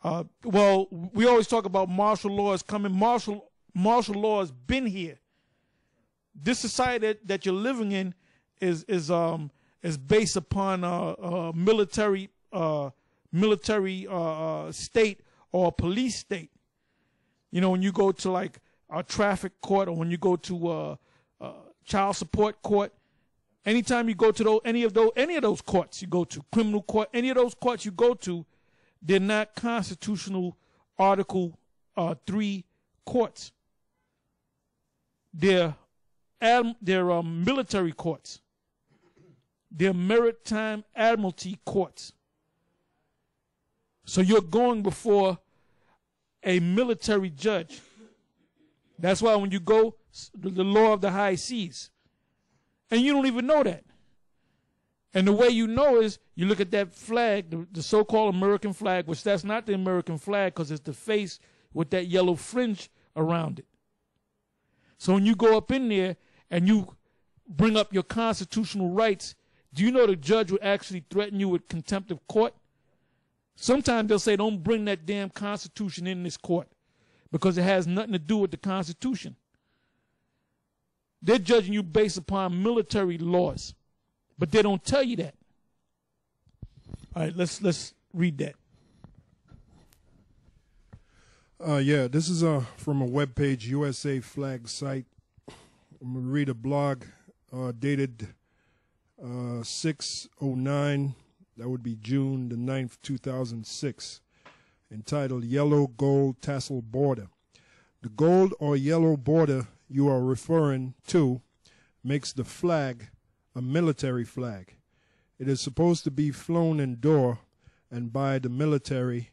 Well, we always talk about martial law is coming. Martial law has been here. This society that you're living in is based upon military state or a police state. You know, when you go to like a traffic court, or when you go to child support court, anytime you go to any of those courts you go to, criminal court, any of those courts you go to, they're not constitutional Article 3 courts. They're military courts. They're maritime admiralty courts. So you're going before a military judge. That's why when you go, the law of the high seas, and you don't even know that. And the way you know is you look at that flag, the so-called American flag, which that's not the American flag because it's the face with that yellow fringe around it. So when you go up in there and you bring up your constitutional rights, do you know the judge will actually threaten you with contempt of court? Sometimes they'll say, don't bring that damn Constitution in this court because it has nothing to do with the Constitution. They're judging you based upon military laws, but they don't tell you that. All right, let's read that. Yeah, this is from a webpage, USA Flag site. I'm going to read a blog dated 6/09, that would be June the 9th, 2006, entitled Yellow Gold Tassel Border. The gold or yellow border you are referring to makes the flag a military flag. It is supposed to be flown indoor and by the military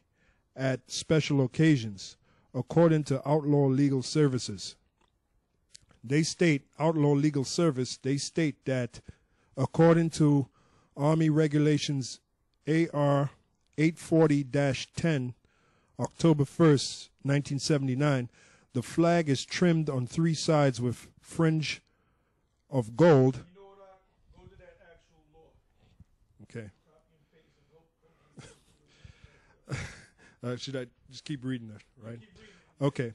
at special occasions, according to Outlaw Legal Services. They state, Outlaw Legal Service, they state that according to Army Regulations AR 840-10, October 1st, 1979, the flag is trimmed on 3 sides with fringe of gold. You know what? Go to that actual law. Okay. Should I just keep reading that, right? Okay.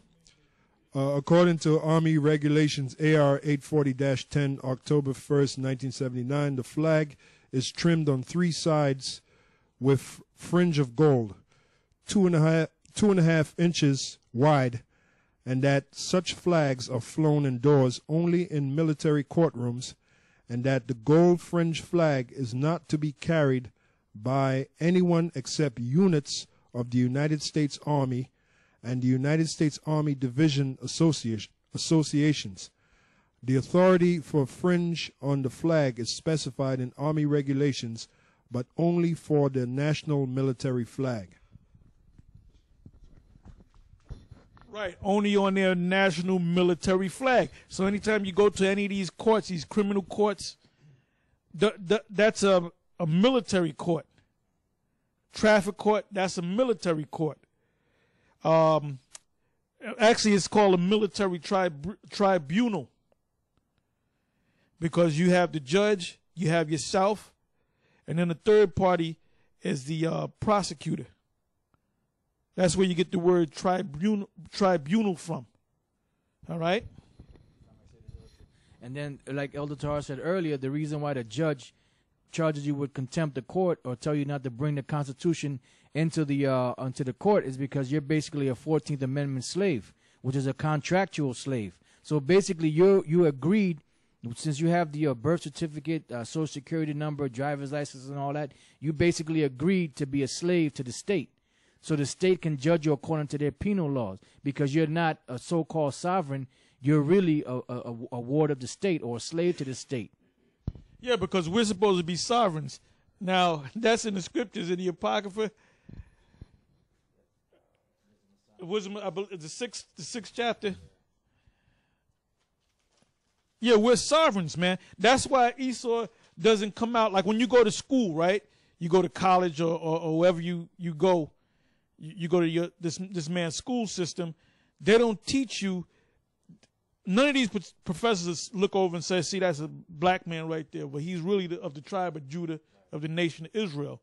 According to Army Regulations AR 840-10, October 1st, 1979, the flag is trimmed on 3 sides with fringe of gold, 2.5 inches wide, and that such flags are flown indoors only in military courtrooms, and that the gold fringe flag is not to be carried by anyone except units of the United States Army and the United States Army Division associations. The authority for fringe on the flag is specified in Army regulations, but only for the national military flag. Right, only on their national military flag. So anytime you go to any of these courts, these criminal courts, that's a military court. Traffic court, that's a military court. Actually, it's called a military tribunal because you have the judge, you have yourself, and then the third party is the prosecutor. That's where you get the word tribunal from. All right? And then, like Elder Tar said earlier, the reason why the judge charges you with contempt of court or tell you not to bring the Constitution into the court is because you're basically a 14th Amendment slave, which is a contractual slave. So basically, you agreed, since you have the birth certificate, social security number, driver's license, and all that, you basically agreed to be a slave to the state. So the state can judge you according to their penal laws because you're not a so-called sovereign. You're really a ward of the state or a slave to the state. Yeah, because we're supposed to be sovereigns. Now, that's in the scriptures, in the Apocrypha. Wisdom, I believe, the sixth chapter. Yeah, we're sovereigns, man. That's why Esau doesn't come out. Like when you go to school, right? You go to college or wherever you go. You go to this man's school system. They don't teach you. None of these professors look over and say, see, that's a black man right there. But he's really of the tribe of Judah, of the nation of Israel.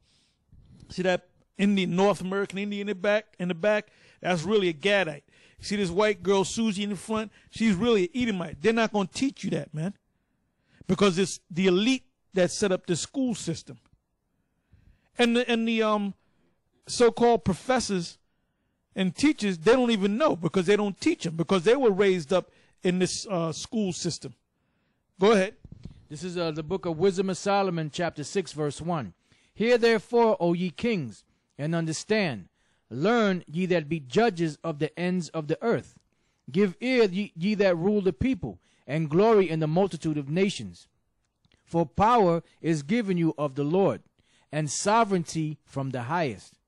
See that Indian, North American Indian in the back, that's really a Gadite. You see this white girl, Susie, in the front, she's really an Edomite. They're not going to teach you that, man. Because it's the elite that set up the school system. And the so-called professors and teachers, they don't even know because they don't teach them because they were raised up in this school system. Go ahead. This is the book of Wisdom of Solomon, chapter 6, verse 1. Hear therefore, O ye kings, and understand. Learn, ye that be judges of the ends of the earth. Give ear, ye that rule the people, and glory in the multitude of nations. For power is given you of the Lord, and sovereignty from the highest.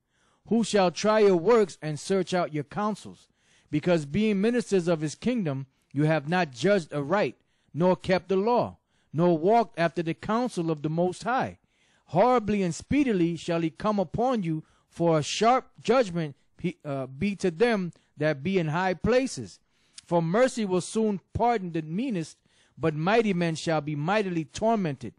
Who shall try your works and search out your counsels? Because being ministers of his kingdom, you have not judged aright, nor kept the law, nor walked after the counsel of the Most High. Horribly and speedily shall he come upon you, for a sharp judgment be to them that be in high places. For mercy will soon pardon the meanest, but mighty men shall be mightily tormented.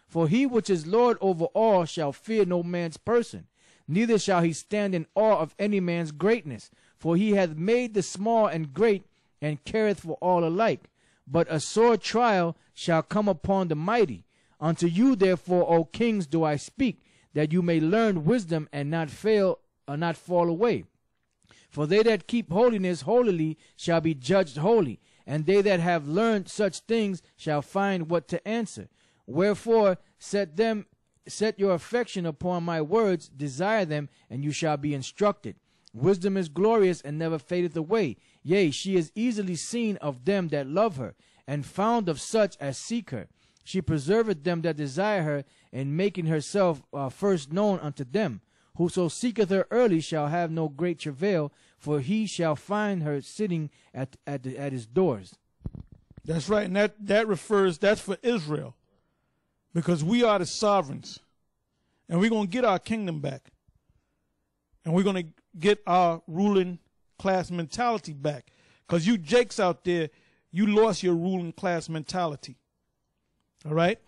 For he which is Lord over all shall fear no man's person, neither shall he stand in awe of any man's greatness. For he hath made the small and great, and careth for all alike. But a sore trial shall come upon the mighty. Unto you therefore, O kings, do I speak, that you may learn wisdom and not fail or not fall away. For they that keep holiness holily shall be judged holy, and they that have learned such things shall find what to answer. Wherefore set your affection upon my words, desire them, and you shall be instructed. Wisdom is glorious and never fadeth away. Yea, she is easily seen of them that love her, and found of such as seek her. She preserveth them that desire her, in making herself first known unto them. Whoso seeketh her early shall have no great travail, for he shall find her sitting at his doors. That's right, and that's for Israel. Because we are the sovereigns. And we're going to get our kingdom back. And we're going to get our ruling class mentality back. Because you jakes out there, you lost your ruling class mentality. All right?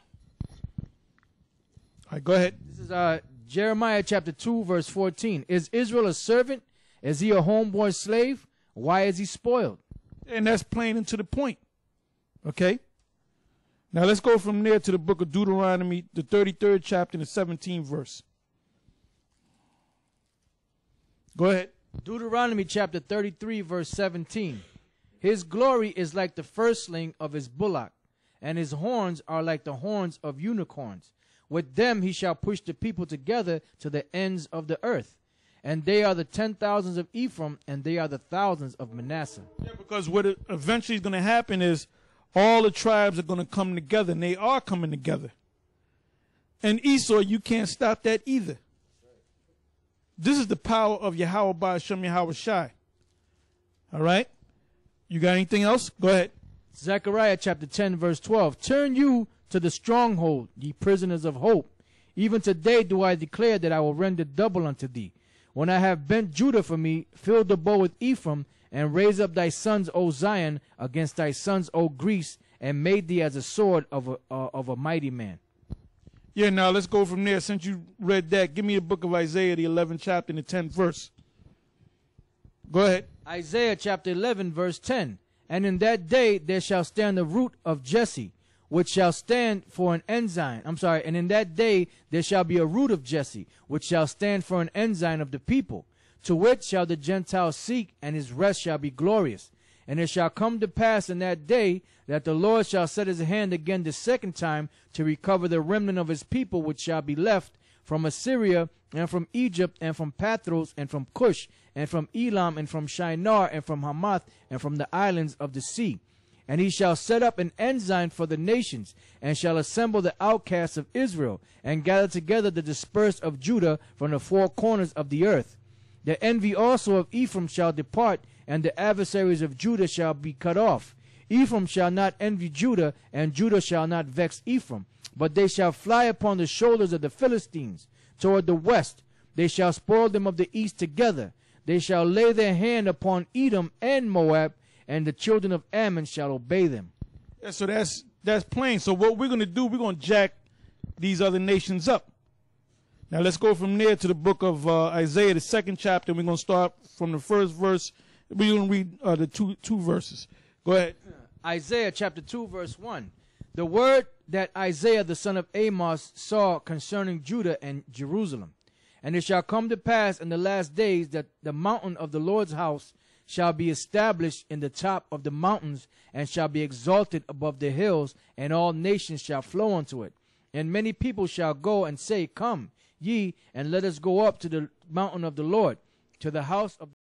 All right, go ahead. This is Jeremiah chapter 2, verse 14. Is Israel a servant? Is he a homeborn slave? Why is he spoiled? And that's plain and to the point. Okay? Now let's go from there to the book of Deuteronomy, the 33rd chapter and the 17th verse. Go ahead. Deuteronomy chapter 33, verse 17. His glory is like the firstling of his bullock, and his horns are like the horns of unicorns. With them he shall push the people together to the ends of the earth. And they are the 10,000s of Ephraim, and they are the thousands of Manasseh. Yeah, because what eventually is going to happen is all the tribes are going to come together, and they are coming together. And Esau, you can't stop that either. This is the power of Yahweh Ba'ashem Yahweh Shai. All right? You got anything else? Go ahead. Zechariah chapter 10, verse 12. Turn you to the stronghold, ye prisoners of hope. Even today do I declare that I will render double unto thee. When I have bent Judah for me, fill the bow with Ephraim, and raise up thy sons, O Zion, against thy sons, O Greece, and made thee as a sword of a mighty man. Yeah, now let's go from there. Since you read that, give me the book of Isaiah, the 11th chapter and the 10th verse. Go ahead. Isaiah chapter 11, verse 10. And in that day there shall stand the root of Jesse, which shall stand for an ensign. And in that day there shall be a root of Jesse, which shall stand for an ensign of the people. To which shall the Gentiles seek, and his rest shall be glorious. And it shall come to pass in that day that the Lord shall set his hand again the second time to recover the remnant of his people which shall be left from Assyria, and from Egypt, and from Pathros, and from Cush, and from Elam, and from Shinar, and from Hamath, and from the islands of the sea. And he shall set up an ensign for the nations, and shall assemble the outcasts of Israel, and gather together the dispersed of Judah from the four corners of the earth. The envy also of Ephraim shall depart, and the adversaries of Judah shall be cut off. Ephraim shall not envy Judah, and Judah shall not vex Ephraim. But they shall fly upon the shoulders of the Philistines toward the west. They shall spoil them of the east together. They shall lay their hand upon Edom and Moab, and the children of Ammon shall obey them. Yeah, so that's plain. So what we're going to do, we're going to jack these other nations up. Now let's go from there to the book of Isaiah, the 2nd chapter. We're going to start from the first verse. We're going to read the two verses. Go ahead. Isaiah chapter 2, verse 1. The word that Isaiah the son of Amos saw concerning Judah and Jerusalem. And it shall come to pass in the last days that the mountain of the Lord's house shall be established in the top of the mountains, and shall be exalted above the hills, and all nations shall flow unto it. And many people shall go and say, Come, ye, and let us go up to the mountain of the Lord, to the house of